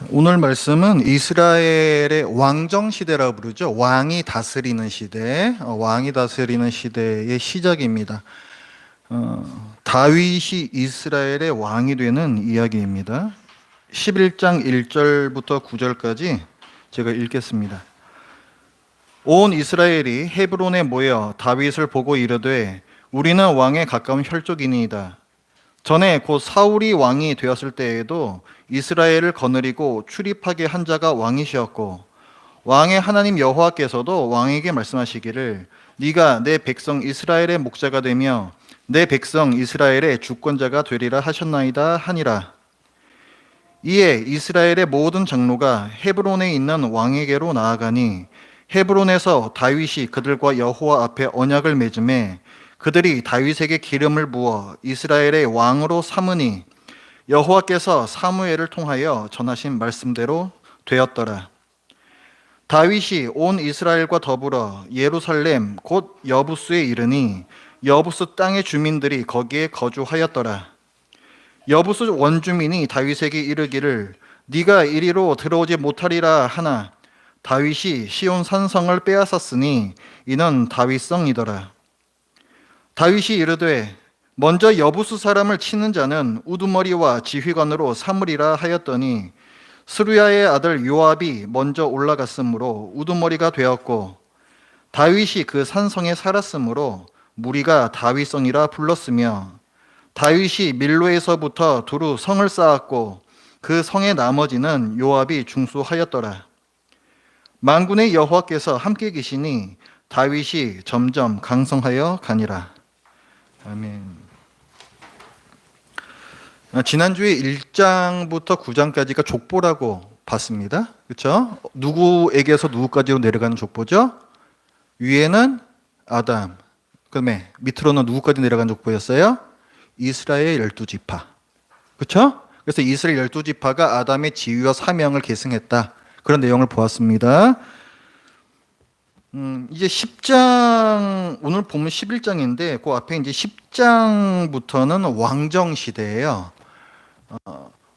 오늘 말씀은 이스라엘의 왕정 시대라고 부르죠. 왕이 다스리는 시대, 왕이 다스리는 시대의 시작입니다. 다윗이 이스라엘의 왕이 되는 이야기입니다. 11장 1절부터 9절까지 제가 읽겠습니다. 온 이스라엘이 헤브론에 모여 다윗을 보고 이르되 우리는 왕에 가까운 혈족이니이다. 전에 곧 사울이 왕이 되었을 때에도 이스라엘을 거느리고 출입하게 한 자가 왕이시었고 왕의 하나님 여호와께서도 왕에게 말씀하시기를 네가 내 백성 이스라엘의 목자가 되며 내 백성 이스라엘의 주권자가 되리라 하셨나이다 하니라. 이에 이스라엘의 모든 장로가 헤브론에 있는 왕에게로 나아가니 헤브론에서 다윗이 그들과 여호와 앞에 언약을 맺음에 그들이 다윗에게 기름을 부어 이스라엘의 왕으로 삼으니 여호와께서 사무엘을 통하여 전하신 말씀대로 되었더라. 다윗이 온 이스라엘과 더불어 예루살렘 곧 여부스에 이르니 여부스 땅의 주민들이 거기에 거주하였더라. 여부스 원주민이 다윗에게 이르기를 네가 이리로 들어오지 못하리라 하나 다윗이 시온 산성을 빼앗았으니 이는 다윗성이더라. 다윗이 이르되 먼저 여부스 사람을 치는 자는 우두머리와 지휘관으로 삼으리라 하였더니 스루야의 아들 요압이 먼저 올라갔으므로 우두머리가 되었고 다윗이 그 산성에 살았으므로 무리가 다윗성이라 불렀으며 다윗이 밀로에서부터 두루 성을 쌓았고 그 성의 나머지는 요압이 중수하였더라. 만군의 여호와께서 함께 계시니 다윗이 점점 강성하여 가니라. 아멘. 지난주에 1장부터 9장까지가 족보라고 봤습니다. 그렇죠? 누구에게서 누구까지로 내려가는 족보죠? 위에는 아담, 그다음에 밑으로는 누구까지 내려가는 족보였어요? 이스라엘 12지파. 그렇죠? 그래서 이스라엘 12지파가 아담의 지위와 사명을 계승했다. 그런 내용을 보았습니다. 이제 10장, 오늘 보면 11장인데, 그 앞에 이제 10장부터는 왕정 시대예요.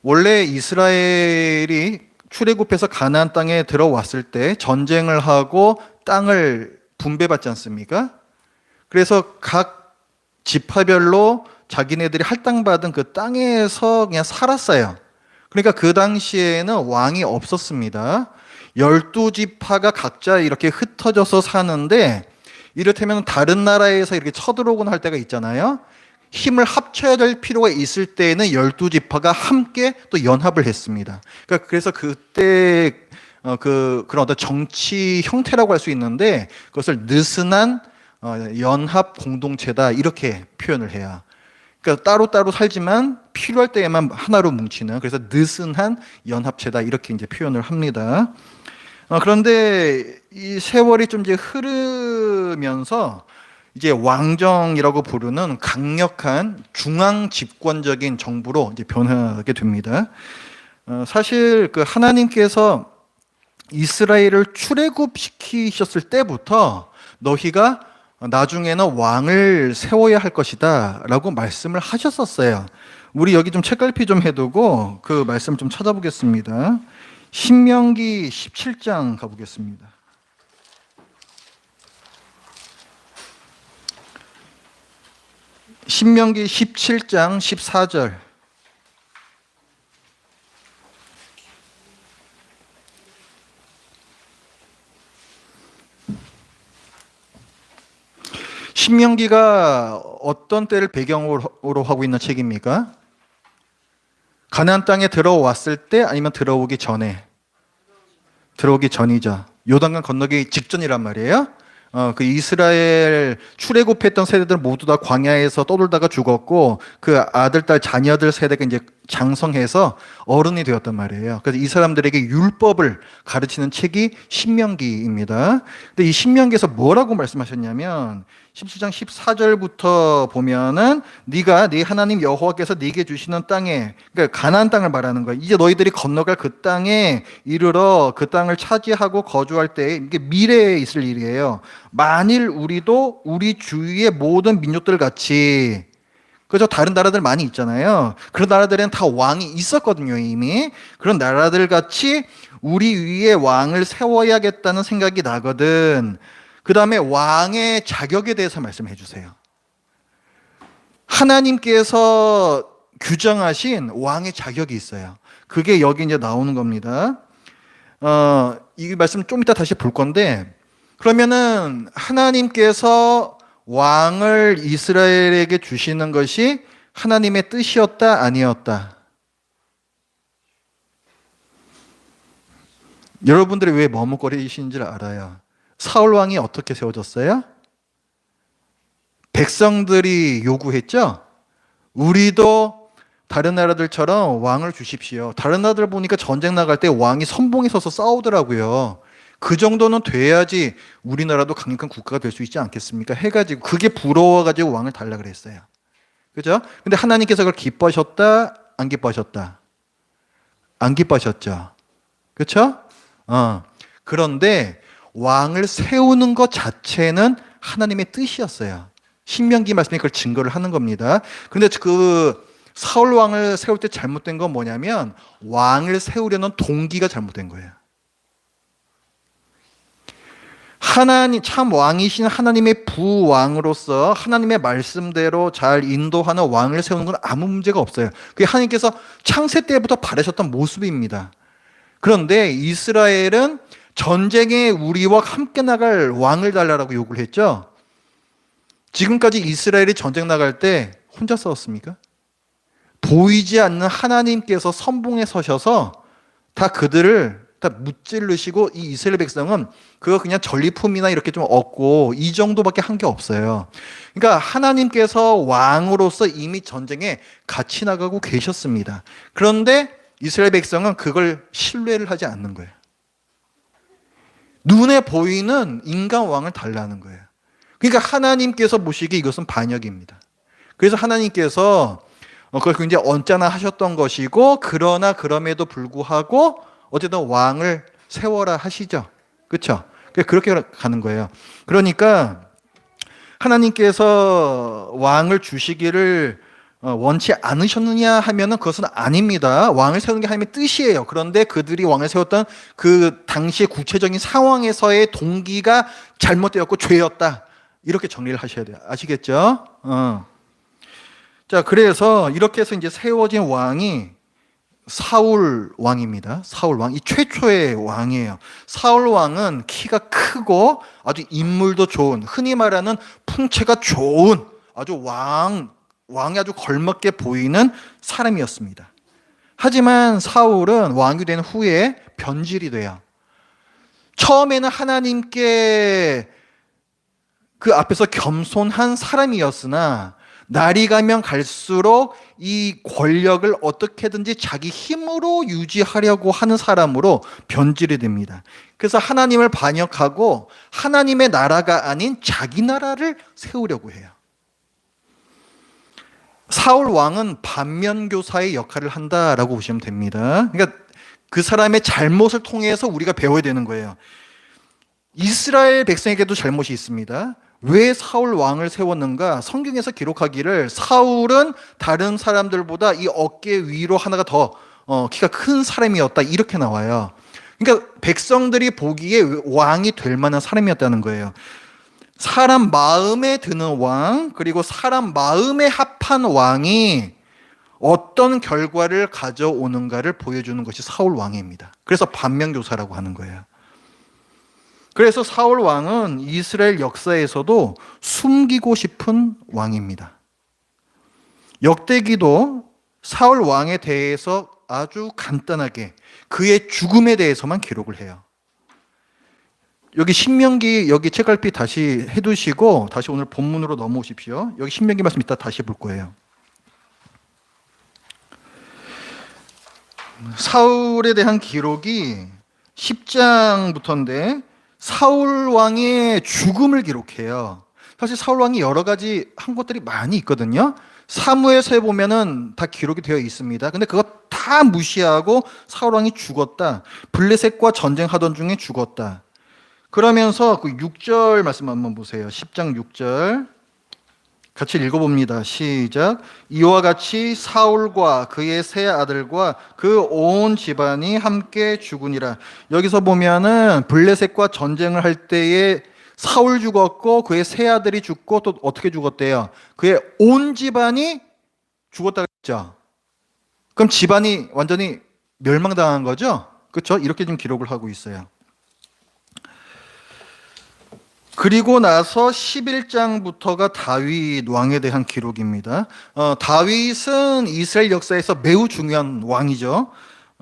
원래 이스라엘이 출애굽해서 가나안 땅에 들어왔을 때 전쟁을 하고 땅을 분배받지 않습니까? 그래서 각 지파별로 자기네들이 할당받은 그 땅에서 그냥 살았어요. 그러니까 그 당시에는 왕이 없었습니다. 12지파가 각자 이렇게 흩어져서 사는데 이를테면 다른 나라에서 이렇게 쳐들어오곤 할 때가 있잖아요. 힘을 합쳐야 될 필요가 있을 때에는 12지파가 함께 또 연합을 했습니다. 그러니까 그래서 그때 그런 어떤 정치 형태라고 할 수 있는데 그것을 느슨한 연합 공동체다 이렇게 표현을 해요. 그러니까 따로따로 살지만 필요할 때에만 하나로 뭉치는, 그래서 느슨한 연합체다 이렇게 이제 표현을 합니다. 그런데 이 세월이 좀 이제 흐르면서 이제 왕정이라고 부르는 강력한 중앙 집권적인 정부로 이제 변하게 됩니다. 사실 그 하나님께서 이스라엘을 출애굽시키셨을 때부터 너희가 나중에는 왕을 세워야 할 것이다 라고 말씀을 하셨었어요. 우리 여기 좀 책갈피 좀 해두고 그 말씀 좀 찾아보겠습니다. 신명기 17장 가보겠습니다. 신명기 17장 14절. 신명기가 어떤 때를 배경으로 하고 있는 책입니까? 가나안 땅에 들어왔을 때 아니면 들어오기 전에? 들어오기 전이죠. 요단강 건너기 직전이란 말이에요. 그 이스라엘 출애굽했던 세대들 모두 다 광야에서 떠돌다가 죽었고 그 아들, 딸, 자녀들 세대가 이제 장성해서 어른이 되었단 말이에요. 그래서 이 사람들에게 율법을 가르치는 책이 신명기입니다. 근데 이 신명기에서 뭐라고 말씀하셨냐면 17장 14절부터 보면은 네가 네 하나님 여호와께서 네게 주시는 땅에, 그러니까 가나안 땅을 말하는 거예요. 이제 너희들이 건너갈 그 땅에 이르러 그 땅을 차지하고 거주할 때, 이게 미래에 있을 일이에요. 만일 우리도 우리 주위의 모든 민족들 같이 그죠? 다른 나라들 많이 있잖아요. 그런 나라들에는 다 왕이 있었거든요, 이미. 그런 나라들 같이 우리 위에 왕을 세워야겠다는 생각이 나거든. 그 다음에 왕의 자격에 대해서 말씀해 주세요. 하나님께서 규정하신 왕의 자격이 있어요. 그게 여기 이제 나오는 겁니다. 이 말씀 좀 이따 다시 볼 건데, 그러면은 하나님께서 왕을 이스라엘에게 주시는 것이 하나님의 뜻이었다, 아니었다? 여러분들이 왜 머뭇거리시는지를 알아요. 사울 왕이 어떻게 세워졌어요? 백성들이 요구했죠? 우리도 다른 나라들처럼 왕을 주십시오. 다른 나라들 보니까 전쟁 나갈 때 왕이 선봉에 서서 싸우더라고요. 그 정도는 돼야지 우리나라도 강력한 국가가 될 수 있지 않겠습니까? 해가지고 그게 부러워가지고 왕을 달라 그랬어요. 그죠? 근데 하나님께서 그걸 기뻐하셨다? 안 기뻐하셨다? 안 기뻐하셨죠. 그렇죠? 그런데 왕을 세우는 것 자체는 하나님의 뜻이었어요. 신명기 말씀이 그걸 증거를 하는 겁니다. 그런데 그 사울 왕을 세울 때 잘못된 건 뭐냐면 왕을 세우려는 동기가 잘못된 거예요. 하나님, 참 왕이신 하나님의 부왕으로서 하나님의 말씀대로 잘 인도하는 왕을 세우는 건 아무 문제가 없어요. 그게 하나님께서 창세 때부터 바라셨던 모습입니다. 그런데 이스라엘은 전쟁에 우리와 함께 나갈 왕을 달라고 요구를 했죠. 지금까지 이스라엘이 전쟁 나갈 때 혼자 싸웠습니까? 보이지 않는 하나님께서 선봉에 서셔서 다 그들을 다 무찌르시고, 이 이스라엘 백성은 그거 그냥 전리품이나 이렇게 좀 얻고 이 정도밖에 한 게 없어요. 그러니까 하나님께서 왕으로서 이미 전쟁에 같이 나가고 계셨습니다. 그런데 이스라엘 백성은 그걸 신뢰를 하지 않는 거예요. 눈에 보이는 인간 왕을 달라는 거예요. 그러니까 하나님께서 보시기에 이것은 반역입니다. 그래서 하나님께서 그걸 굉장히 언짢아 하셨던 것이고, 그러나 그럼에도 불구하고 어쨌든 왕을 세워라 하시죠. 그렇죠? 그렇게 가는 거예요. 그러니까 하나님께서 왕을 주시기를 원치 않으셨느냐 하면은 그것은 아닙니다. 왕을 세우는 게 하나님의 뜻이에요. 그런데 그들이 왕을 세웠던 그 당시의 구체적인 상황에서의 동기가 잘못되었고 죄였다. 이렇게 정리를 하셔야 돼요. 아시겠죠? 자, 그래서 이렇게 해서 이제 세워진 왕이 사울 왕입니다. 사울 왕. 이 최초의 왕이에요. 사울 왕은 키가 크고 아주 인물도 좋은, 흔히 말하는 풍채가 좋은 아주 왕이 아주 걸맞게 보이는 사람이었습니다. 하지만 사울은 왕이 된 후에 변질이 돼요. 처음에는 하나님께 그 앞에서 겸손한 사람이었으나 날이 가면 갈수록 이 권력을 어떻게든지 자기 힘으로 유지하려고 하는 사람으로 변질이 됩니다. 그래서 하나님을 반역하고 하나님의 나라가 아닌 자기 나라를 세우려고 해요. 사울 왕은 반면교사의 역할을 한다라고 보시면 됩니다. 그러니까 그 사람의 잘못을 통해서 우리가 배워야 되는 거예요. 이스라엘 백성에게도 잘못이 있습니다. 왜 사울 왕을 세웠는가? 성경에서 기록하기를 사울은 다른 사람들보다 이 어깨 위로 하나가 더 키가 큰 사람이었다, 이렇게 나와요. 그러니까 백성들이 보기에 왕이 될 만한 사람이었다는 거예요. 사람 마음에 드는 왕, 그리고 사람 마음에 합한 왕이 어떤 결과를 가져오는가를 보여주는 것이 사울 왕입니다. 그래서 반면교사라고 하는 거예요. 그래서 사울 왕은 이스라엘 역사에서도 숨기고 싶은 왕입니다. 역대기도 사울 왕에 대해서 아주 간단하게 그의 죽음에 대해서만 기록을 해요. 여기 신명기, 여기 책갈피 다시 해두시고 다시 오늘 본문으로 넘어오십시오. 여기 신명기 말씀 이따 다시 볼 거예요. 사울에 대한 기록이 10장부터인데 사울 왕의 죽음을 기록해요. 사실 사울 왕이 여러 가지 한 것들이 많이 있거든요. 사무엘서에 보면은 다 기록이 되어 있습니다. 근데 그거 다 무시하고 사울 왕이 죽었다. 블레셋과 전쟁하던 중에 죽었다. 그러면서 그 6절 말씀 한번 보세요. 10장 6절. 같이 읽어봅니다. 시작. 이와 같이 사울과 그의 세 아들과 그 온 집안이 함께 죽으니라. 여기서 보면은 블레셋과 전쟁을 할 때에 사울 죽었고 그의 세 아들이 죽고 또 어떻게 죽었대요? 그의 온 집안이 죽었다 그랬죠. 그럼 집안이 완전히 멸망당한 거죠? 그렇죠? 이렇게 좀 기록을 하고 있어요. 그리고 나서 11장부터가 다윗 왕에 대한 기록입니다. 다윗은 이스라엘 역사에서 매우 중요한 왕이죠.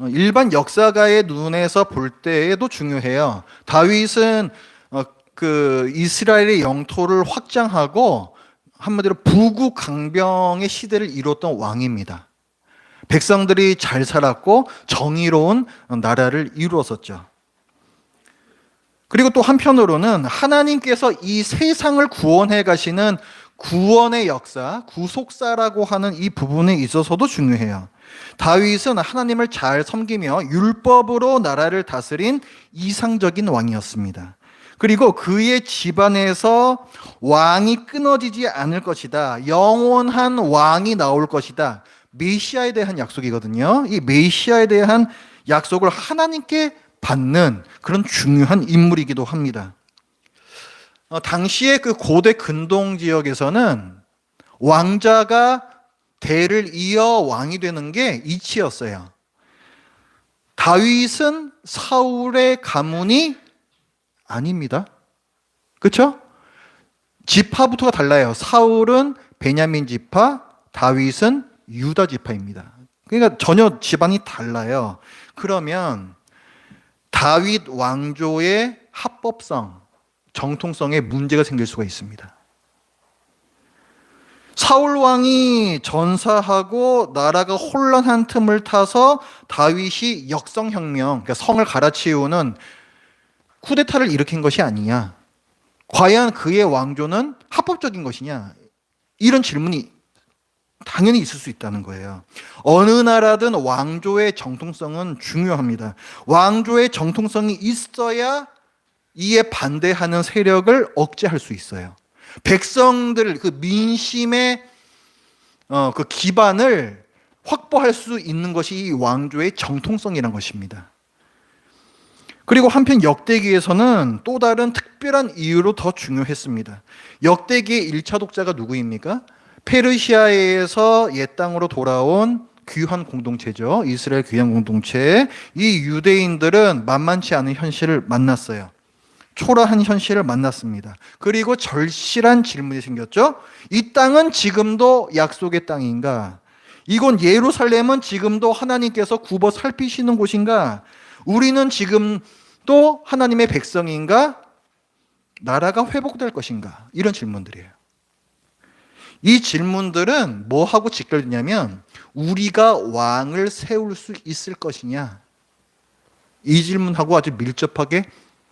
일반 역사가의 눈에서 볼 때에도 중요해요. 다윗은 그 이스라엘의 영토를 확장하고 한마디로 부국 강병의 시대를 이뤘던 왕입니다. 백성들이 잘 살았고 정의로운 나라를 이루었었죠. 그리고 또 한편으로는 하나님께서 이 세상을 구원해 가시는 구원의 역사, 구속사라고 하는 이 부분에 있어서도 중요해요. 다윗은 하나님을 잘 섬기며 율법으로 나라를 다스린 이상적인 왕이었습니다. 그리고 그의 집안에서 왕이 끊어지지 않을 것이다. 영원한 왕이 나올 것이다. 메시아에 대한 약속이거든요. 이 메시아에 대한 약속을 하나님께 받는 그런 중요한 인물이기도 합니다. 당시에 그 고대 근동 지역에서는 왕자가 대를 이어 왕이 되는 게 이치였어요. 다윗은 사울의 가문이 아닙니다. 그렇죠? 지파부터가 달라요. 사울은 베냐민 지파, 다윗은 유다 지파입니다. 그러니까 전혀 집안이 달라요. 그러면 다윗 왕조의 합법성, 정통성에 문제가 생길 수가 있습니다. 사울 왕이 전사하고 나라가 혼란한 틈을 타서 다윗이 역성혁명, 그러니까 성을 갈아치우는 쿠데타를 일으킨 것이 아니냐. 과연 그의 왕조는 합법적인 것이냐. 이런 질문이 당연히 있을 수 있다는 거예요. 어느 나라든 왕조의 정통성은 중요합니다. 왕조의 정통성이 있어야 이에 반대하는 세력을 억제할 수 있어요. 백성들 그 민심의 그 기반을 확보할 수 있는 것이 이 왕조의 정통성이라는 것입니다. 그리고 한편 역대기에서는 또 다른 특별한 이유로 더 중요했습니다. 역대기의 1차 독자가 누구입니까? 페르시아에서 옛 땅으로 돌아온 귀환 공동체죠. 이스라엘 귀환 공동체. 이 유대인들은 만만치 않은 현실을 만났어요. 초라한 현실을 만났습니다. 그리고 절실한 질문이 생겼죠. 이 땅은 지금도 약속의 땅인가? 이곳 예루살렘은 지금도 하나님께서 굽어 살피시는 곳인가? 우리는 지금도 하나님의 백성인가? 나라가 회복될 것인가? 이런 질문들이에요. 이 질문들은 뭐하고 직결되냐면 우리가 왕을 세울 수 있을 것이냐? 이 질문하고 아주 밀접하게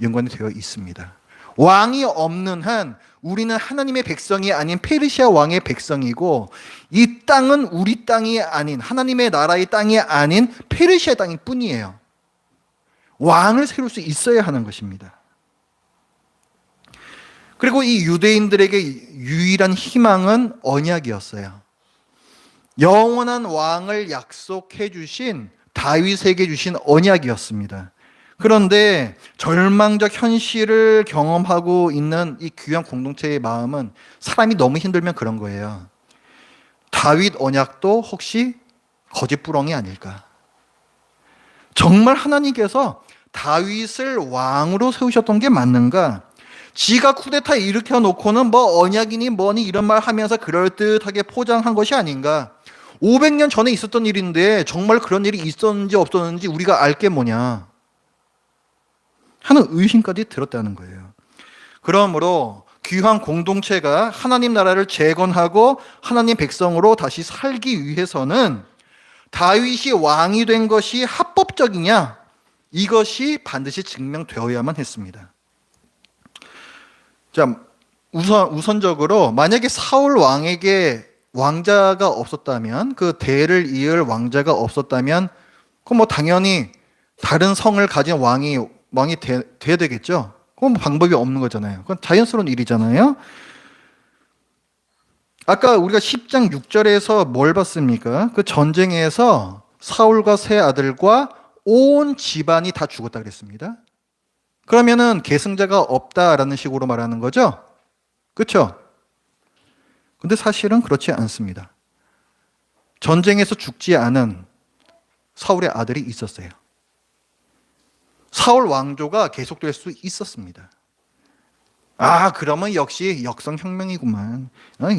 연관이 되어 있습니다. 왕이 없는 한 우리는 하나님의 백성이 아닌 페르시아 왕의 백성이고 이 땅은 우리 땅이 아닌 하나님의 나라의 땅이 아닌 페르시아 땅일 뿐이에요. 왕을 세울 수 있어야 하는 것입니다. 그리고 이 유대인들에게 유일한 희망은 언약이었어요. 영원한 왕을 약속해 주신 다윗에게 주신 언약이었습니다. 그런데 절망적 현실을 경험하고 있는 이 귀한 공동체의 마음은 사람이 너무 힘들면 그런 거예요. 다윗 언약도 혹시 거짓부렁이 아닐까? 정말 하나님께서 다윗을 왕으로 세우셨던 게 맞는가? 지가 쿠데타 일으켜 놓고는 뭐 언약이니 뭐니 이런 말 하면서 그럴듯하게 포장한 것이 아닌가? 500년 전에 있었던 일인데 정말 그런 일이 있었는지 없었는지 우리가 알 게 뭐냐? 하는 의심까지 들었다는 거예요. 그러므로 귀한 공동체가 하나님 나라를 재건하고 하나님 백성으로 다시 살기 위해서는 다윗이 왕이 된 것이 합법적이냐? 이것이 반드시 증명되어야만 했습니다. 자, 우선적으로 만약에 사울 왕에게 왕자가 없었다면, 그 대를 이을 왕자가 없었다면, 그럼 뭐 당연히 다른 성을 가진 왕이 돼야 되겠죠. 그건 뭐 방법이 없는 거잖아요. 그건 자연스러운 일이잖아요. 아까 우리가 10장 6절에서 뭘 봤습니까? 그 전쟁에서 사울과 세 아들과 온 집안이 다 죽었다 그랬습니다. 그러면은 계승자가 없다라는 식으로 말하는 거죠? 그렇죠? 근데 사실은 그렇지 않습니다. 전쟁에서 죽지 않은 사울의 아들이 있었어요. 사울 왕조가 계속될 수 있었습니다. 그러면 역시 역성혁명이구만.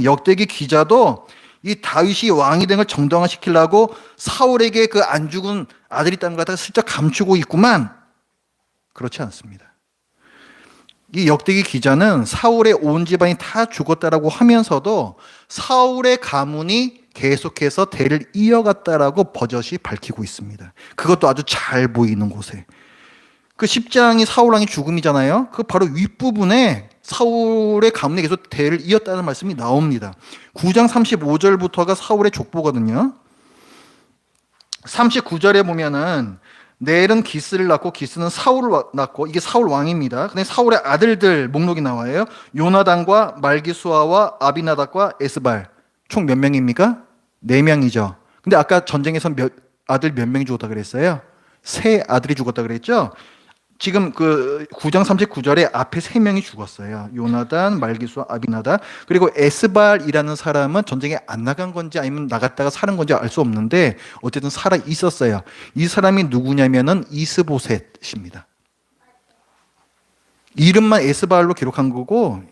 역대기 기자도 이 다윗이 왕이 된 걸 정당화시키려고 사울에게 그 안 죽은 아들이 있다는 걸 갖다가 슬쩍 감추고 있구만. 그렇지 않습니다. 이 역대기 기자는 사울의 온 집안이 다 죽었다라고 하면서도 사울의 가문이 계속해서 대를 이어갔다라고 버젓이 밝히고 있습니다. 그것도 아주 잘 보이는 곳에. 그 10장이 사울 왕의 죽음이잖아요. 그 바로 윗부분에 사울의 가문이 계속 대를 이었다는 말씀이 나옵니다. 9장 35절부터가 사울의 족보거든요. 39절에 보면은 넬은 기스를 낳고 기스는 사울을 낳고, 이게 사울 왕입니다. 근데 사울의 아들들 목록이 나와요. 요나단과 말기수아와 아비나답과 에스발. 총 몇 명입니까? 4명이죠. 근데 아까 전쟁에서 아들 몇 명이 죽었다 그랬어요? 3아들이 죽었다 그랬죠? 지금 그 9장 39절에 앞에 3명이 죽었어요. 요나단, 말기수아, 아비나답. 그리고 에스발이라는 사람은 전쟁에 안 나간 건지 아니면 나갔다가 살은 건지 알 수 없는데 어쨌든 살아 있었어요. 이 사람이 누구냐면은 이스보셋입니다. 이름만 에스발로 기록한 거고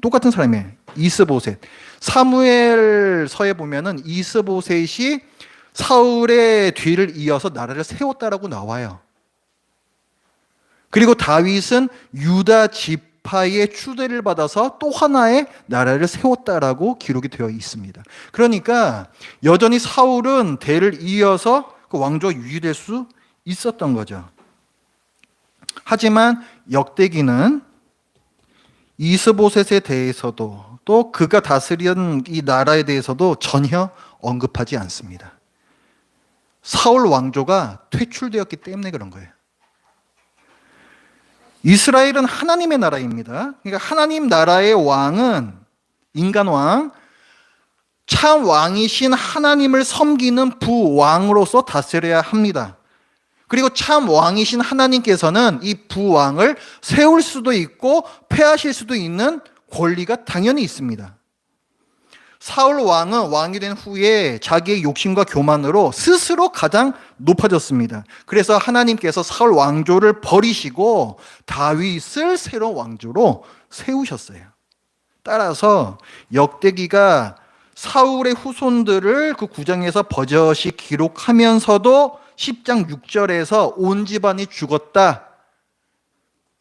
똑같은 사람이에요. 이스보셋. 사무엘서에 보면은 이스보셋이 사울의 뒤를 이어서 나라를 세웠다라고 나와요. 그리고 다윗은 유다 지파의 추대를 받아서 또 하나의 나라를 세웠다라고 기록이 되어 있습니다. 그러니까 여전히 사울은 대를 이어서 그 왕조가 유지될 수 있었던 거죠. 하지만 역대기는 이스보셋에 대해서도 또 그가 다스린 이 나라에 대해서도 전혀 언급하지 않습니다. 사울 왕조가 퇴출되었기 때문에 그런 거예요. 이스라엘은 하나님의 나라입니다. 그러니까 하나님 나라의 왕은 인간 왕, 참 왕이신 하나님을 섬기는 부왕으로서 다스려야 합니다. 그리고 참 왕이신 하나님께서는 이 부왕을 세울 수도 있고 폐하실 수도 있는 권리가 당연히 있습니다. 사울 왕은 왕이 된 후에 자기의 욕심과 교만으로 스스로 가장 높아졌습니다. 그래서 하나님께서 사울 왕조를 버리시고 다윗을 새로운 왕조로 세우셨어요. 따라서 역대기가 사울의 후손들을 그 9장에서 버젓이 기록하면서도 10장 6절에서 온 집안이 죽었다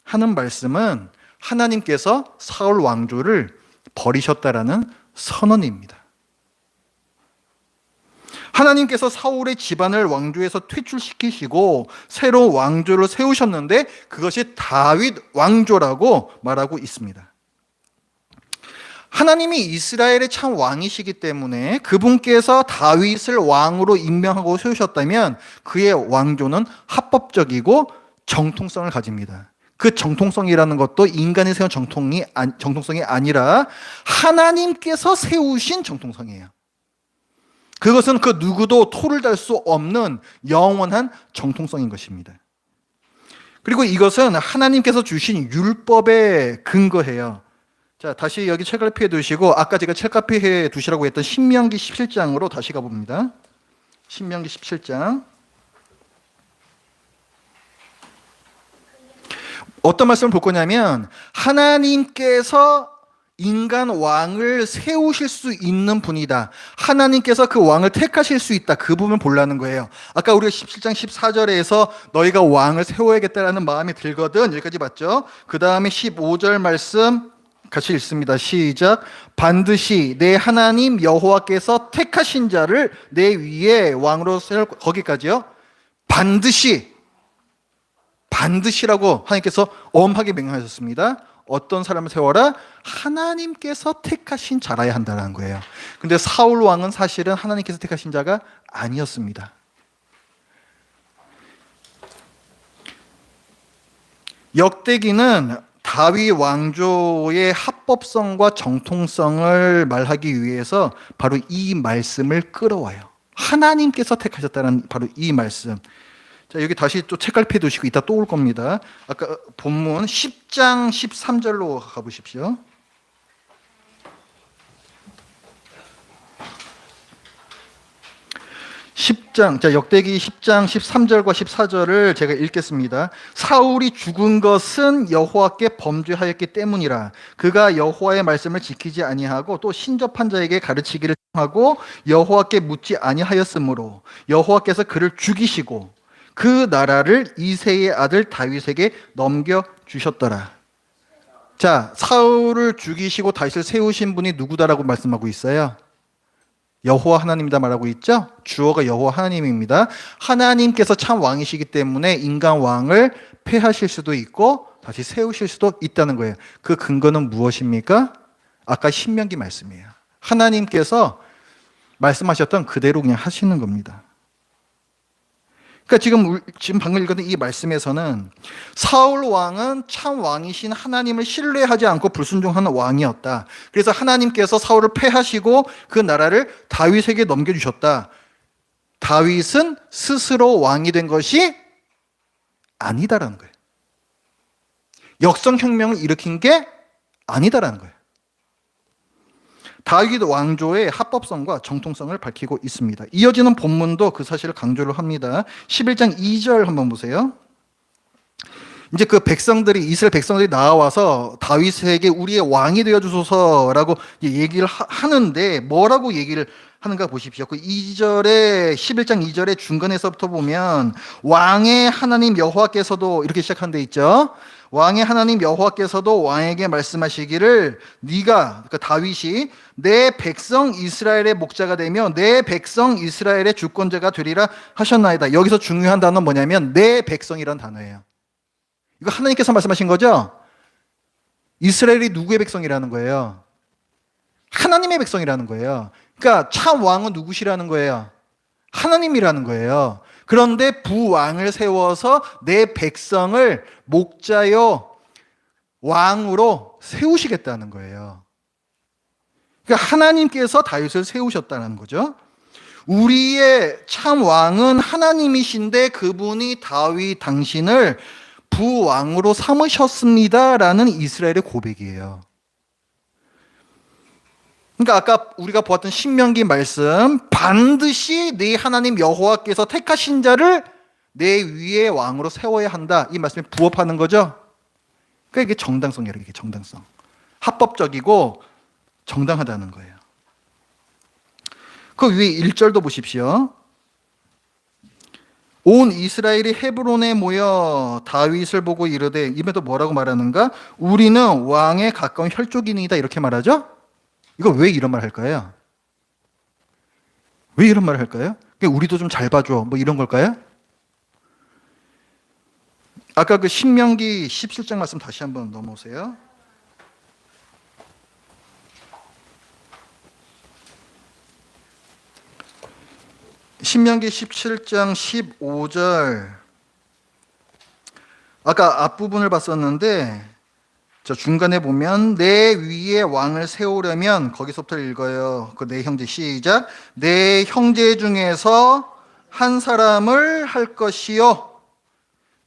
하는 말씀은 하나님께서 사울 왕조를 버리셨다라는 선언입니다. 하나님께서 사울의 집안을 왕조에서 퇴출시키시고 새로운 왕조를 세우셨는데 그것이 다윗 왕조라고 말하고 있습니다. 하나님이 이스라엘의 참 왕이시기 때문에 그분께서 다윗을 왕으로 임명하고 세우셨다면 그의 왕조는 합법적이고 정통성을 가집니다. 그 정통성이라는 것도 인간이 세운 정통성이 아니라 하나님께서 세우신 정통성이에요. 그것은 그 누구도 토를 달 수 없는 영원한 정통성인 것입니다. 그리고 이것은 하나님께서 주신 율법에 근거해요. 자, 다시 여기 책갈피에 두시고 아까 제가 책갈피에 두시라고 했던 신명기 17장으로 다시 가봅니다. 신명기 17장. 어떤 말씀을 볼 거냐면 하나님께서 인간 왕을 세우실 수 있는 분이다. 하나님께서 그 왕을 택하실 수 있다. 그 부분을 보려는 거예요. 아까 우리가 17장 14절에서 너희가 왕을 세워야겠다라는 마음이 들거든. 여기까지 봤죠? 그 다음에 15절 말씀 같이 읽습니다. 시작. 반드시 내 하나님 여호와께서 택하신 자를 내 위에 왕으로 세울 거기까지요. 반드시라고 하나님께서 엄하게 명령하셨습니다. 어떤 사람을 세워라? 하나님께서 택하신 자라야 한다는 거예요. 근데 사울 왕은 사실은 하나님께서 택하신 자가 아니었습니다. 역대기는 다윗 왕조의 합법성과 정통성을 말하기 위해서 바로 이 말씀을 끌어와요. 하나님께서 택하셨다는 바로 이 말씀. 자, 여기 다시 또 책갈피 두시고 이따 또 올 겁니다. 아까 본문 10장 13절로 가보십시오. 10장, 자, 역대기 10장 13절과 14절을 제가 읽겠습니다. 사울이 죽은 것은 여호와께 범죄하였기 때문이라. 그가 여호와의 말씀을 지키지 아니하고 또 신접한 자에게 가르치기를 하고 여호와께 묻지 아니하였으므로 여호와께서 그를 죽이시고 그 나라를 이새의 아들 다윗에게 넘겨주셨더라. 자, 사울을 죽이시고 다윗을 세우신 분이 누구다라고 말씀하고 있어요? 여호와 하나님이다 말하고 있죠? 주어가 여호와 하나님입니다. 하나님께서 참 왕이시기 때문에 인간 왕을 폐하실 수도 있고 다시 세우실 수도 있다는 거예요. 그 근거는 무엇입니까? 아까 신명기 말씀이에요. 하나님께서 말씀하셨던 그대로 그냥 하시는 겁니다. 그러니까 지금 방금 읽었던 이 말씀에서는 사울 왕은 참 왕이신 하나님을 신뢰하지 않고 불순종하는 왕이었다. 그래서 하나님께서 사울을 패하시고 그 나라를 다윗에게 넘겨주셨다. 다윗은 스스로 왕이 된 것이 아니다라는 거예요. 역성혁명을 일으킨 게 아니다라는 거예요. 다윗 왕조의 합법성과 정통성을 밝히고 있습니다. 이어지는 본문도 그 사실을 강조를 합니다. 11장 2절 한번 보세요. 이제 그 이스라엘 백성들이 나와서 다윗에게 우리의 왕이 되어주소서라고 얘기를 하는데 뭐라고 얘기를 하는가 보십시오. 그 11장 2절의 중간에서부터 보면 왕의 하나님 여호와께서도 이렇게 시작한 데 있죠. 왕의 하나님 여호와께서도 왕에게 말씀하시기를 네가, 그러니까 다윗이 내 백성 이스라엘의 목자가 되며 내 백성 이스라엘의 주권자가 되리라 하셨나이다. 여기서 중요한 단어는 뭐냐면 내 백성이라는 단어예요. 이거 하나님께서 말씀하신 거죠? 이스라엘이 누구의 백성이라는 거예요? 하나님의 백성이라는 거예요. 그러니까 참 왕은 누구시라는 거예요? 하나님이라는 거예요. 그런데 부왕을 세워서 내 백성을 목자요 왕으로 세우시겠다는 거예요. 그러니까 하나님께서 다윗을 세우셨다는 거죠. 우리의 참 왕은 하나님이신데 그분이 다윗 당신을 부왕으로 삼으셨습니다라는 이스라엘의 고백이에요. 그러니까 아까 우리가 보았던 신명기 말씀, 반드시 네 하나님 여호와께서 택하신 자를 내 위에 왕으로 세워야 한다. 이 말씀에 부합하는 거죠. 그러니까 이게 정당성이에요. 이게 정당성. 합법적이고 정당하다는 거예요. 그 위에 1절도 보십시오. 온 이스라엘이 헤브론에 모여 다윗을 보고 이르되, 입에도 뭐라고 말하는가? 우리는 왕에 가까운 혈족이니이다. 이렇게 말하죠. 이거 왜 이런 말 할까요? 왜 이런 말을 할까요? 우리도 좀 잘 봐줘. 뭐 이런 걸까요? 아까 그 신명기 17장 말씀 다시 한번 넘어오세요. 신명기 17장 15절. 아까 앞부분을 봤었는데 저 중간에 보면 내 위에 왕을 세우려면 거기서부터 읽어요. 그 내 형제 시작. 내 형제 중에서 한 사람을 할 것이요.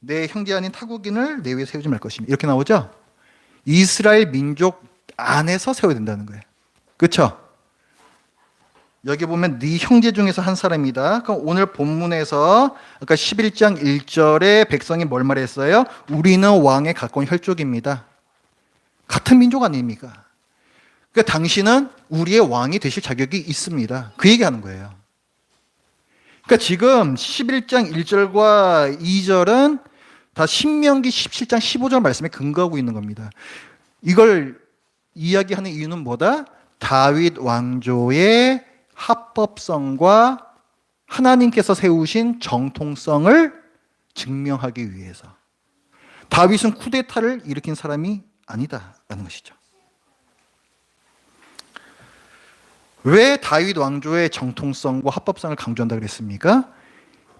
내 형제 아닌 타국인을 내 위에 세우지 말 것이며. 이렇게 나오죠. 이스라엘 민족 안에서 세워야 된다는 거예요. 그렇죠? 여기 보면 네 형제 중에서 한 사람이다. 그럼 오늘 본문에서 아까 11장 1절에 백성이 뭘 말했어요? 우리는 왕에 가까운 혈족입니다. 같은 민족 아닙니까? 그러니까 당신은 우리의 왕이 되실 자격이 있습니다. 그 얘기하는 거예요. 그러니까 지금 11장 1절과 2절은 다 신명기 17장 15절 말씀에 근거하고 있는 겁니다. 이걸 이야기하는 이유는 뭐다? 다윗 왕조의 합법성과 하나님께서 세우신 정통성을 증명하기 위해서. 다윗은 쿠데타를 일으킨 사람이 아니다라는 것이죠. 왜 다윗 왕조의 정통성과 합법성을 강조한다 그랬습니까?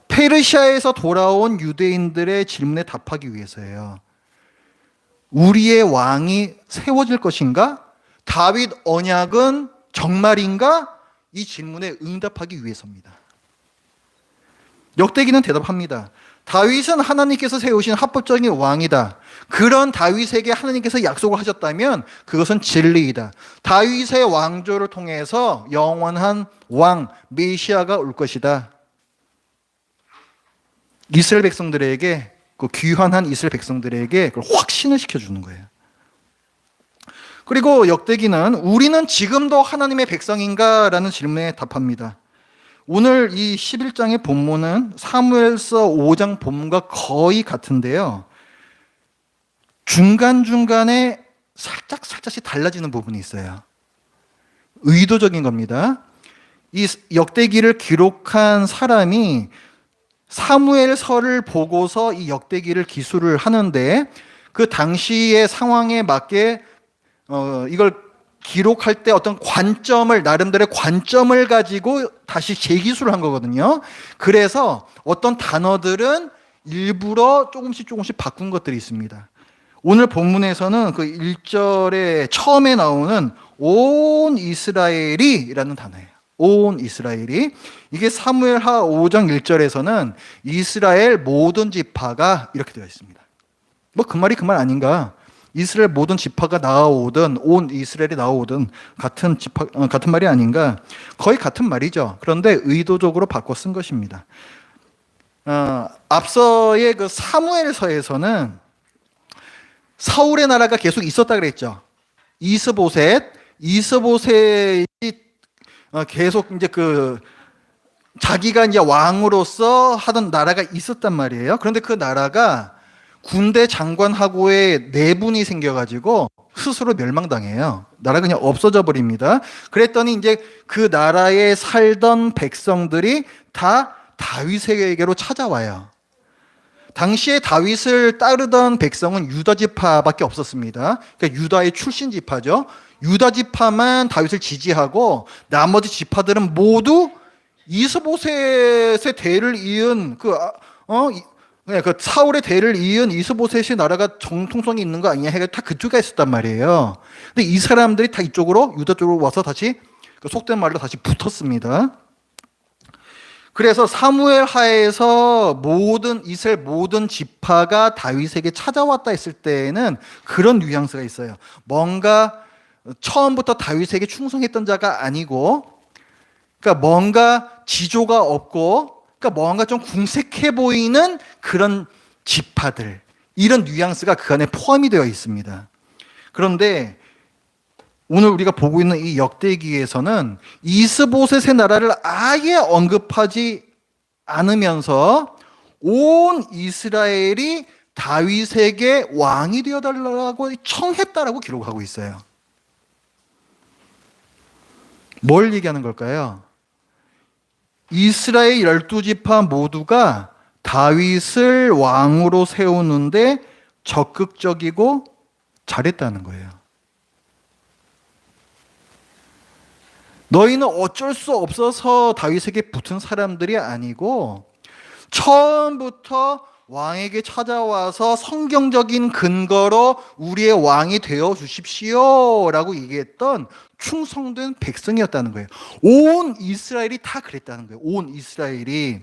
페르시아에서 돌아온 유대인들의 질문에 답하기 위해서예요. 우리의 왕이 세워질 것인가? 다윗 언약은 정말인가? 이 질문에 응답하기 위해서입니다. 역대기는 대답합니다. 다윗은 하나님께서 세우신 합법적인 왕이다. 그런 다윗에게 하나님께서 약속을 하셨다면 그것은 진리이다. 다윗의 왕조를 통해서 영원한 왕 메시아가 올 것이다. 이스라엘 백성들에게, 그 귀환한 이스라엘 백성들에게 그걸 확신을 시켜주는 거예요. 그리고 역대기는 우리는 지금도 하나님의 백성인가? 라는 질문에 답합니다. 오늘 이 11장의 본문은 사무엘서 5장 본문과 거의 같은데요. 중간중간에 살짝씩 달라지는 부분이 있어요. 의도적인 겁니다. 이 역대기를 기록한 사람이 사무엘서를 보고서 이 역대기를 기술을 하는데 그 당시의 상황에 맞게 이걸 기록할 때 어떤 관점을, 나름대로의 관점을 가지고 다시 재기술을 한 거거든요. 그래서 어떤 단어들은 일부러 조금씩 바꾼 것들이 있습니다. 오늘 본문에서는 그 1절에 처음에 나오는 온 이스라엘이라는 단어예요. 온 이스라엘이. 이게 사무엘하 5장 1절에서는 이스라엘 모든 지파가 이렇게 되어 있습니다. 뭐 그 말이 그 말 아닌가? 이스라엘 모든 지파가 나오든 온 이스라엘이 나오든 같은 말이 아닌가? 거의 같은 말이죠. 그런데 의도적으로 바꿔 쓴 것입니다. 앞서의 그 사무엘서에서는 사울의 나라가 계속 있었다 그랬죠. 이스보셋이 계속 이제 자기가 이제 왕으로서 하던 나라가 있었단 말이에요. 그런데 그 나라가 군대 장관하고의 내분이 생겨가지고 스스로 멸망당해요. 나라가 그냥 없어져 버립니다. 그랬더니 이제 그 나라에 살던 백성들이 다 다윗에게로 찾아와요. 당시에 다윗을 따르던 백성은 유다 지파밖에 없었습니다. 그러니까 유다의 출신 지파죠. 유다 지파만 다윗을 지지하고 나머지 지파들은 모두 이스보셋의 대를 이은 그 사울의 대를 이은 이스보셋의 나라가 정통성이 있는 거 아니냐 해가 다 그쪽에 있었단 말이에요. 근데 이 사람들이 다 이쪽으로, 유다 쪽으로 와서 다시 속된 말로 다시 붙었습니다. 그래서 사무엘하에서 이스라엘 모든 지파가 다윗에게 찾아왔다 했을 때에는 그런 뉘앙스가 있어요. 뭔가 처음부터 다윗에게 충성했던 자가 아니고, 그러니까 뭔가 지조가 없고, 그러니까 뭔가 좀 궁색해 보이는 그런 지파들, 이런 뉘앙스가 그 안에 포함이 되어 있습니다. 그런데 오늘 우리가 보고 있는 이 역대기에서는 이스보셋의 나라를 아예 언급하지 않으면서 온 이스라엘이 다윗에게 왕이 되어달라고 청했다라고 기록하고 있어요. 뭘 얘기하는 걸까요? 이스라엘 12지파 모두가 다윗을 왕으로 세우는데 적극적이고 잘했다는 거예요. 너희는 어쩔 수 없어서 다윗에게 붙은 사람들이 아니고 처음부터 왕에게 찾아와서 성경적인 근거로 우리의 왕이 되어 주십시오 라고 얘기했던 충성된 백성이었다는 거예요. 온 이스라엘이 다 그랬다는 거예요. 온 이스라엘이.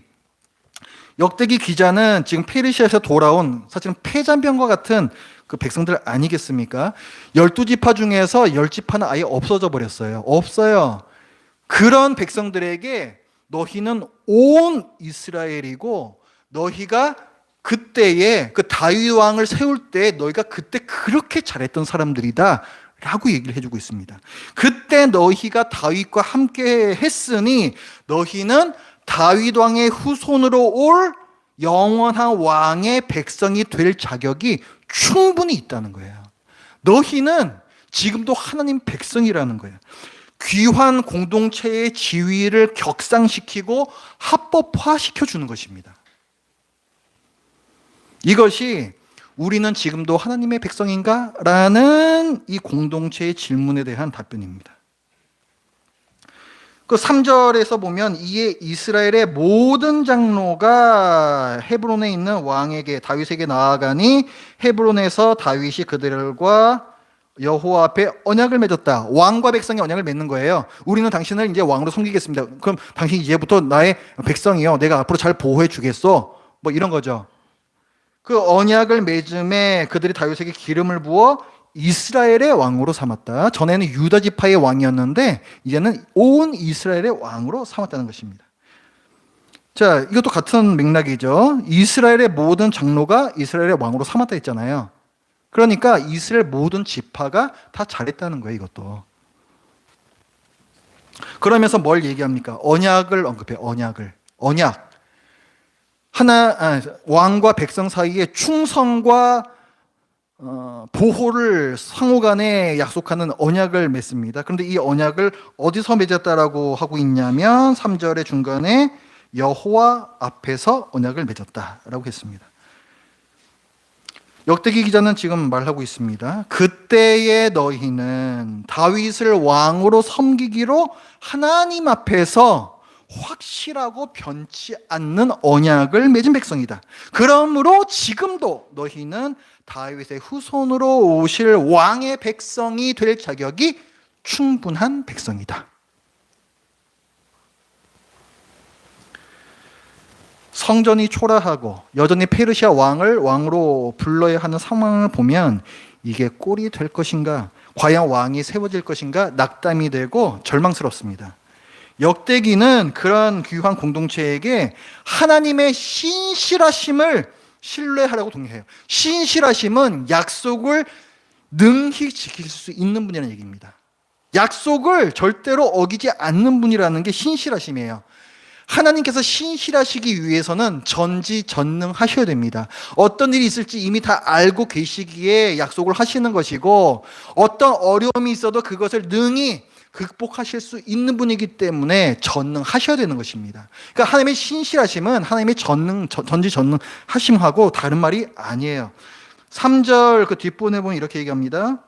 역대기 기자는 지금 페르시아에서 돌아온 사실은 패잔병과 같은 그 백성들 아니겠습니까? 12지파 중에서 10지파는 아예 없어져 버렸어요. 없어요. 그런 백성들에게 너희는 온 이스라엘이고 너희가 그때에 그 다윗 왕을 세울 때 너희가 그때 그렇게 잘했던 사람들이다 라고 얘기를 해주고 있습니다. 그때 너희가 다윗과 함께 했으니 너희는 다윗 왕의 후손으로 올 영원한 왕의 백성이 될 자격이 충분히 있다는 거예요. 너희는 지금도 하나님 백성이라는 거예요. 귀환 공동체의 지위를 격상시키고 합법화시켜 주는 것입니다. 이것이 우리는 지금도 하나님의 백성인가? 라는 이 공동체의 질문에 대한 답변입니다. 그 3절에서 보면 이에 이스라엘의 모든 장로가 헤브론에 있는 왕에게 다윗에게 나아가니 헤브론에서 다윗이 그들과 여호와 앞에 언약을 맺었다. 왕과 백성이 언약을 맺는 거예요. 우리는 당신을 이제 왕으로 섬기겠습니다. 그럼 당신 이제부터 나의 백성이요. 내가 앞으로 잘 보호해 주겠어. 뭐 이런 거죠. 그 언약을 맺음에 그들이 다윗에게 기름을 부어 이스라엘의 왕으로 삼았다. 전에는 유다 지파의 왕이었는데 이제는 온 이스라엘의 왕으로 삼았다는 것입니다. 자, 이것도 같은 맥락이죠. 이스라엘의 모든 장로가 이스라엘의 왕으로 삼았다 했잖아요. 그러니까 이스라엘 모든 지파가 다 잘했다는 거예요, 이것도. 그러면서 뭘 얘기합니까? 언약을 언급해요. 언약. 왕과 백성 사이에 충성과 보호를 상호간에 약속하는 언약을 맺습니다. 그런데 이 언약을 어디서 맺었다라고 하고 있냐면 3절의 중간에 여호와 앞에서 언약을 맺었다라고 했습니다. 역대기 기자는 지금 말하고 있습니다. 그때의 너희는 다윗을 왕으로 섬기기로 하나님 앞에서 확실하고 변치 않는 언약을 맺은 백성이다. 그러므로 지금도 너희는 다윗의 후손으로 오실 왕의 백성이 될 자격이 충분한 백성이다. 성전이 초라하고 여전히 페르시아 왕을 왕으로 불러야 하는 상황을 보면 이게 꼴이 될 것인가, 과연 왕이 세워질 것인가 낙담이 되고 절망스럽습니다. 역대기는 그런 귀한 공동체에게 하나님의 신실하심을 신뢰하라고 동의해요. 신실하심은 약속을 능히 지킬 수 있는 분이라는 얘기입니다. 약속을 절대로 어기지 않는 분이라는 게 신실하심이에요. 하나님께서 신실하시기 위해서는 전지전능하셔야 됩니다. 어떤 일이 있을지 이미 다 알고 계시기에 약속을 하시는 것이고, 어떤 어려움이 있어도 그것을 능히 극복하실 수 있는 분이기 때문에 전능하셔야 되는 것입니다. 그러니까 하나님의 신실하심은 하나님의 전지전능하심하고 다른 말이 아니에요. 3절 그 뒷부분에 보면 이렇게 얘기합니다.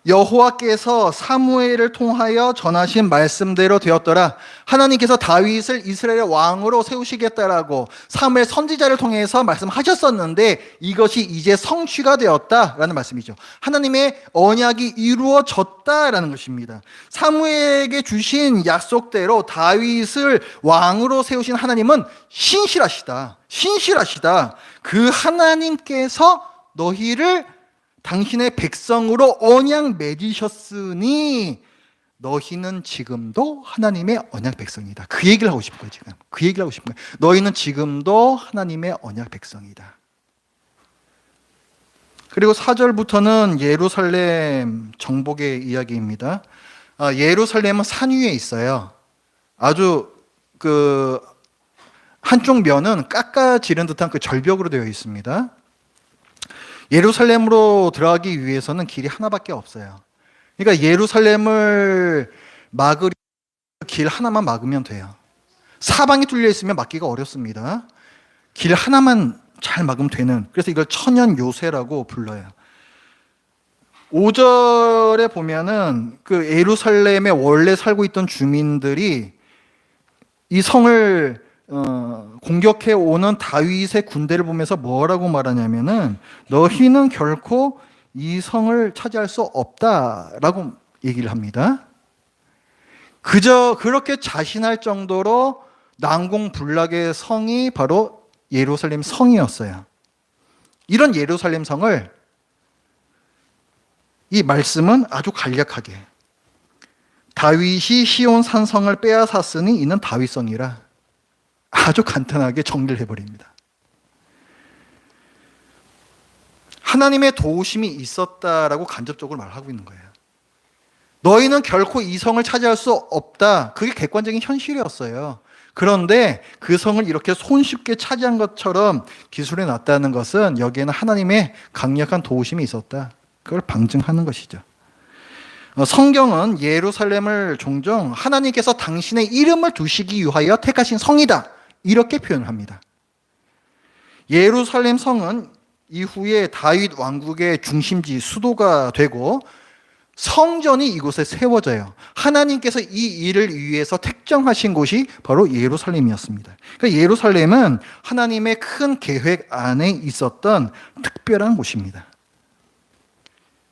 여호와께서 사무엘을 통하여 전하신 말씀대로 되었더라. 하나님께서 다윗을 이스라엘의 왕으로 세우시겠다라고 사무엘 선지자를 통해서 말씀하셨었는데 이것이 이제 성취가 되었다라는 말씀이죠. 하나님의 언약이 이루어졌다라는 것입니다. 사무엘에게 주신 약속대로 다윗을 왕으로 세우신 하나님은 신실하시다. 그 하나님께서 너희를 당신의 백성으로 언약 맺으셨으니 너희는 지금도 하나님의 언약 백성이다. 그 얘기를 하고 싶은 거예요, 지금. 그 얘기를 하고 싶은 거예요. 너희는 지금도 하나님의 언약 백성이다. 그리고 4절부터는 예루살렘 정복의 이야기입니다. 예루살렘은 산 위에 있어요. 아주 한쪽 면은 깎아지른 듯한 그 절벽으로 되어 있습니다. 예루살렘으로 들어가기 위해서는 길이 하나밖에 없어요. 그러니까 예루살렘을 막으려 길 하나만 막으면 돼요. 사방이 뚫려 있으면 막기가 어렵습니다. 길 하나만 잘 막으면 되는, 그래서 이걸 천연 요새라고 불러요. 5절에 보면은 그 예루살렘에 원래 살고 있던 주민들이 이 성을 공격해 오는 다윗의 군대를 보면서 뭐라고 말하냐면은 너희는 결코 이 성을 차지할 수 없다라고 얘기를 합니다. 그저 그렇게 자신할 정도로 난공불락의 성이 바로 예루살렘 성이었어요. 이런 예루살렘 성을 이 말씀은 아주 간략하게 다윗이 시온 산성을 빼앗았으니 이는 다윗성이라 아주 간단하게 정리를 해버립니다. 하나님의 도우심이 있었다라고 간접적으로 말하고 있는 거예요. 너희는 결코 이 성을 차지할 수 없다. 그게 객관적인 현실이었어요. 그런데 그 성을 이렇게 손쉽게 차지한 것처럼 기술해 놨다는 것은 여기에는 하나님의 강력한 도우심이 있었다. 그걸 방증하는 것이죠. 성경은 예루살렘을 종종 하나님께서 당신의 이름을 두시기 위하여 택하신 성이다. 이렇게 표현을 합니다. 예루살렘 성은 이후에 다윗 왕국의 중심지, 수도가 되고 성전이 이곳에 세워져요. 하나님께서 이 일을 위해서 택정하신 곳이 바로 예루살렘이었습니다. 그러니까 예루살렘은 하나님의 큰 계획 안에 있었던 특별한 곳입니다.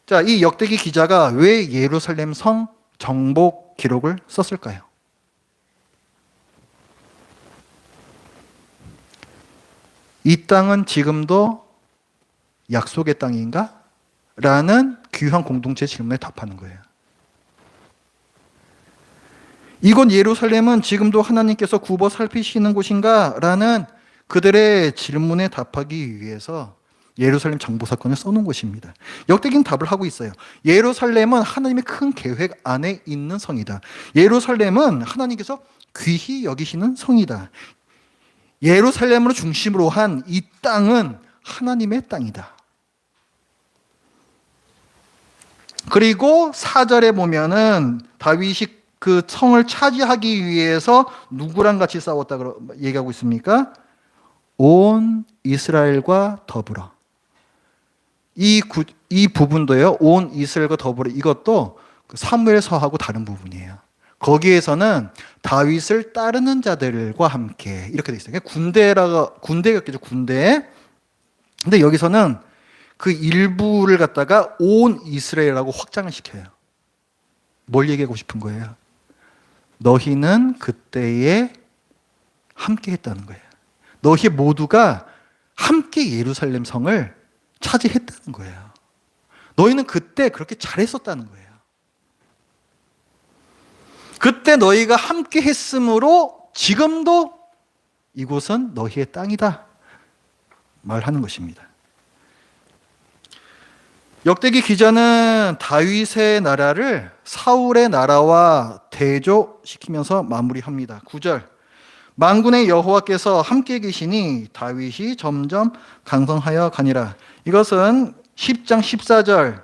자, 이 역대기 기자가 왜 예루살렘 성 정복 기록을 썼을까요? 이 땅은 지금도 약속의 땅인가? 라는 귀한 공동체 질문에 답하는 거예요. 이곳 예루살렘은 지금도 하나님께서 굽어 살피시는 곳인가? 라는 그들의 질문에 답하기 위해서 예루살렘 정복 사건을 써놓은 것입니다. 역대기는 답을 하고 있어요. 예루살렘은 하나님의 큰 계획 안에 있는 성이다. 예루살렘은 하나님께서 귀히 여기시는 성이다. 예루살렘으로 중심으로 한 이 땅은 하나님의 땅이다. 그리고 4절에 보면은 다윗이 그 성을 차지하기 위해서 누구랑 같이 싸웠다 얘기하고 있습니까? 온 이스라엘과 더불어. 이 부분도요, 온 이스라엘과 더불어, 이것도 사무엘서하고 다른 부분이에요. 거기에서는 다윗을 따르는 자들과 함께 이렇게 돼 있어요. 군대였겠죠, 군대. 근데 여기서는 그 일부를 갖다가 온 이스라엘이라고 확장을 시켜요. 뭘 얘기하고 싶은 거예요? 너희는 그때에 함께 했다는 거예요. 너희 모두가 함께 예루살렘 성을 차지했다는 거예요. 너희는 그때 그렇게 잘했었다는 거예요. 그때 너희가 함께 했으므로 지금도 이곳은 너희의 땅이다 말하는 것입니다. 역대기 기자는 다윗의 나라를 사울의 나라와 대조시키면서 마무리합니다. 9절. 만군의 여호와께서 함께 계시니 다윗이 점점 강성하여 가니라. 이것은 10장 14절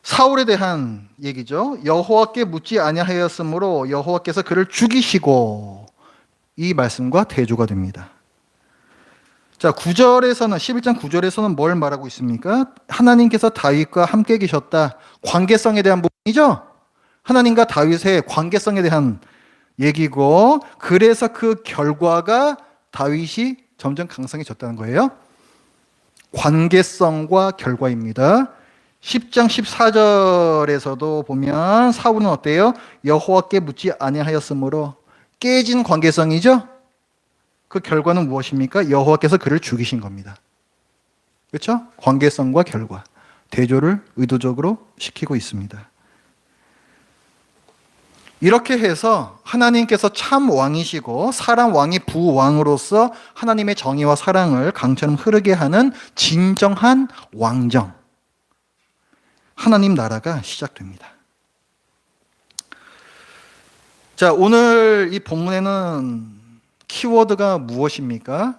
사울에 대한 얘기죠. 여호와께 묻지 아니하였으므로 여호와께서 그를 죽이시고, 이 말씀과 대조가 됩니다. 자, 9절에서는 11장 9절에서는 뭘 말하고 있습니까? 하나님께서 다윗과 함께 계셨다. 관계성에 대한 부분이죠. 하나님과 다윗의 관계성에 대한 얘기고, 그래서 그 결과가 다윗이 점점 강성해졌다는 거예요. 관계성과 결과입니다. 10장 14절에서도 보면 사울은 어때요? 여호와께 묻지 아니하였으므로, 깨진 관계성이죠. 그 결과는 무엇입니까? 여호와께서 그를 죽이신 겁니다. 그렇죠? 관계성과 결과, 대조를 의도적으로 시키고 있습니다. 이렇게 해서 하나님께서 참 왕이시고 사람 왕이 부왕으로서 하나님의 정의와 사랑을 강처럼 흐르게 하는 진정한 왕정, 하나님 나라가 시작됩니다. 자, 오늘 이 본문에는 키워드가 무엇입니까?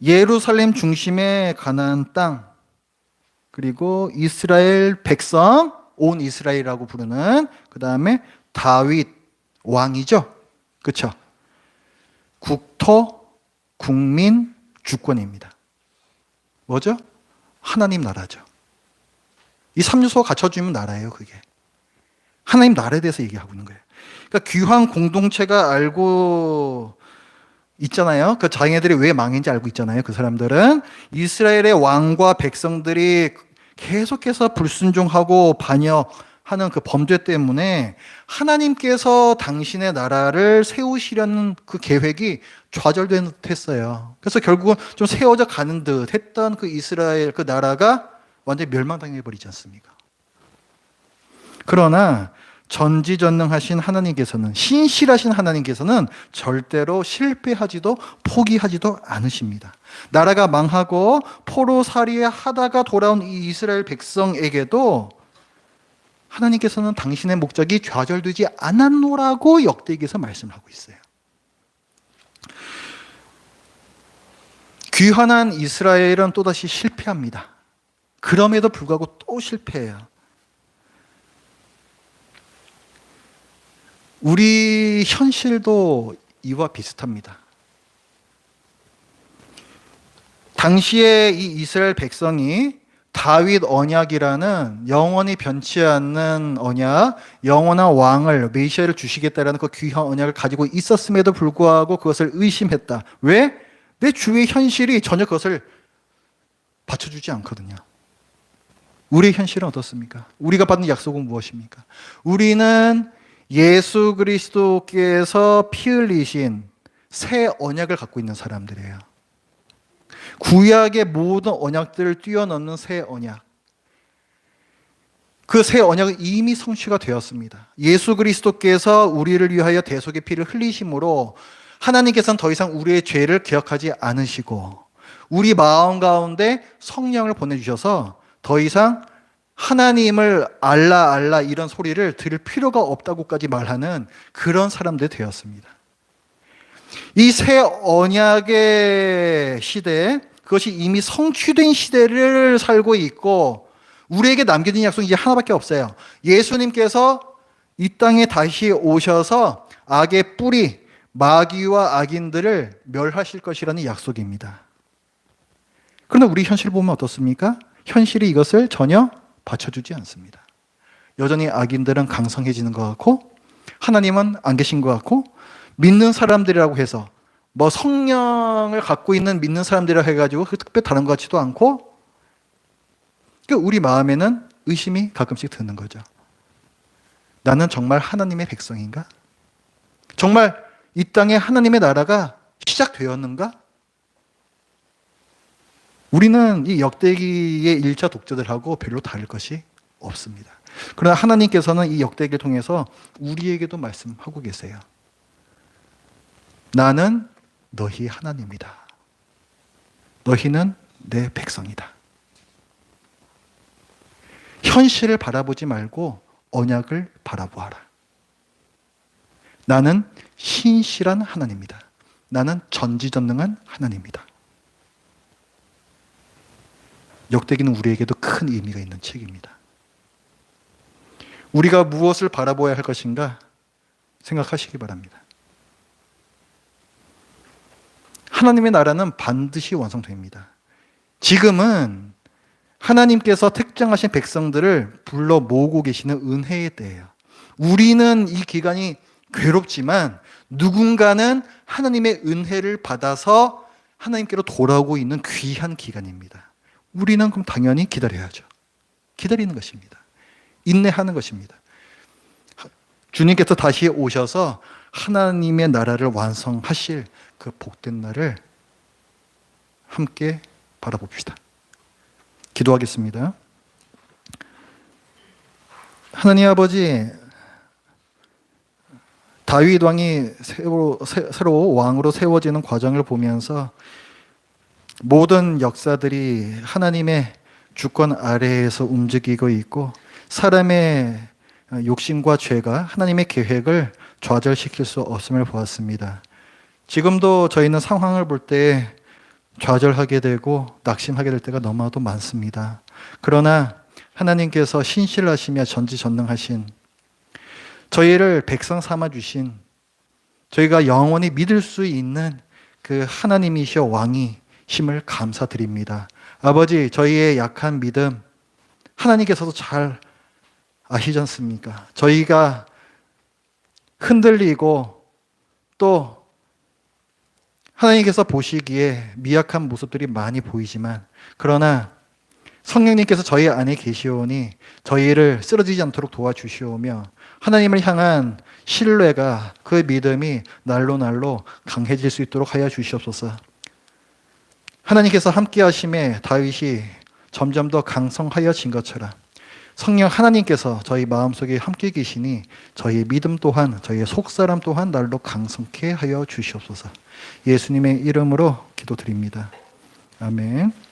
예루살렘 중심의 가나안 땅, 그리고 이스라엘 백성, 온 이스라엘이라고 부르는, 그 다음에 다윗 왕이죠. 그렇죠? 국토, 국민, 주권입니다. 뭐죠? 하나님 나라죠. 이 3요소가 갖춰지면 나라예요, 그게. 하나님 나라에 대해서 얘기하고 있는 거예요. 그러니까 귀한 공동체가 알고 있잖아요. 그 자기네들이 왜 망했는지 알고 있잖아요. 그 사람들은 이스라엘의 왕과 백성들이 계속해서 불순종하고 반역하는 그 범죄 때문에 하나님께서 당신의 나라를 세우시려는 그 계획이 좌절된 듯 했어요. 그래서 결국은 좀 세워져 가는 듯 했던 그 이스라엘 그 나라가 완전히 멸망당해 버리지 않습니까? 그러나 전지전능하신 하나님께서는, 신실하신 하나님께서는 절대로 실패하지도 포기하지도 않으십니다. 나라가 망하고 포로살이 하다가 돌아온 이 이스라엘 백성에게도 하나님께서는 당신의 목적이 좌절되지 않았노라고 역대기에서 말씀을 하고 있어요. 귀환한 이스라엘은 또다시 실패합니다. 그럼에도 불구하고 또 실패해요. 우리 현실도 이와 비슷합니다. 당시에 이 이스라엘 백성이 다윗 언약이라는 영원히 변치 않는 언약, 영원한 왕을, 메시아를 주시겠다라는 그 귀한 언약을 가지고 있었음에도 불구하고 그것을 의심했다. 왜? 내 주위의 현실이 전혀 그것을 받쳐주지 않거든요. 우리의 현실은 어떻습니까? 우리가 받는 약속은 무엇입니까? 우리는 예수 그리스도께서 피 흘리신 새 언약을 갖고 있는 사람들이에요. 구약의 모든 언약들을 뛰어넘는 새 언약. 그 새 언약은 이미 성취가 되었습니다. 예수 그리스도께서 우리를 위하여 대속의 피를 흘리심으로 하나님께서는 더 이상 우리의 죄를 기억하지 않으시고 우리 마음 가운데 성령을 보내주셔서 더 이상 하나님을 알라 알라 이런 소리를 들을 필요가 없다고까지 말하는 그런 사람들이 되었습니다. 이 새 언약의 시대, 그것이 이미 성취된 시대를 살고 있고 우리에게 남겨진 약속이 이제 하나밖에 없어요. 예수님께서 이 땅에 다시 오셔서 악의 뿌리, 마귀와 악인들을 멸하실 것이라는 약속입니다. 그러나 우리 현실을 보면 어떻습니까? 현실이 이것을 전혀 받쳐주지 않습니다. 여전히 악인들은 강성해지는 것 같고 하나님은 안 계신 것 같고 믿는 사람들이라고 해서 뭐 성령을 갖고 있는 믿는 사람들이라고 해가지고 특별히 다른 것 같지도 않고 우리 마음에는 의심이 가끔씩 드는 거죠. 나는 정말 하나님의 백성인가? 정말 이 땅에 하나님의 나라가 시작되었는가? 우리는 이 역대기의 1차 독자들하고 별로 다를 것이 없습니다. 그러나 하나님께서는 이 역대기를 통해서 우리에게도 말씀하고 계세요. 나는 너희 하나님이다. 너희는 내 백성이다. 현실을 바라보지 말고 언약을 바라보아라. 나는 신실한 하나님이다. 나는 전지전능한 하나님이다. 역대기는 우리에게도 큰 의미가 있는 책입니다. 우리가 무엇을 바라보아야 할 것인가 생각하시기 바랍니다. 하나님의 나라는 반드시 완성됩니다. 지금은 하나님께서 택정하신 백성들을 불러 모으고 계시는 은혜의 때예요. 우리는 이 기간이 괴롭지만 누군가는 하나님의 은혜를 받아서 하나님께로 돌아오고 있는 귀한 기간입니다. 우리는 그럼 당연히 기다려야죠. 기다리는 것입니다. 인내하는 것입니다. 주님께서 다시 오셔서 하나님의 나라를 완성하실 그 복된 날을 함께 바라봅시다. 기도하겠습니다. 하나님 아버지, 다윗 왕이 새로 왕으로 세워지는 과정을 보면서 모든 역사들이 하나님의 주권 아래에서 움직이고 있고 사람의 욕심과 죄가 하나님의 계획을 좌절시킬 수 없음을 보았습니다. 지금도 저희는 상황을 볼 때 좌절하게 되고 낙심하게 될 때가 너무나도 많습니다. 그러나 하나님께서 신실하시며 전지전능하신 저희를 백성 삼아주신 저희가 영원히 믿을 수 있는 그 하나님이시여 왕이심을 감사드립니다. 아버지, 저희의 약한 믿음 하나님께서도 잘 아시지 않습니까? 저희가 흔들리고 또 하나님께서 보시기에 미약한 모습들이 많이 보이지만 그러나 성령님께서 저희 안에 계시오니 저희를 쓰러지지 않도록 도와주시오며 하나님을 향한 신뢰가 그 믿음이 날로 날로 강해질 수 있도록 하여 주시옵소서. 하나님께서 함께 하심에 다윗이 점점 더 강성하여진 것처럼 성령 하나님께서 저희 마음속에 함께 계시니 저희의 믿음 또한 저희의 속사람 또한 날로 강성케 하여 주시옵소서. 예수님의 이름으로 기도드립니다. 아멘.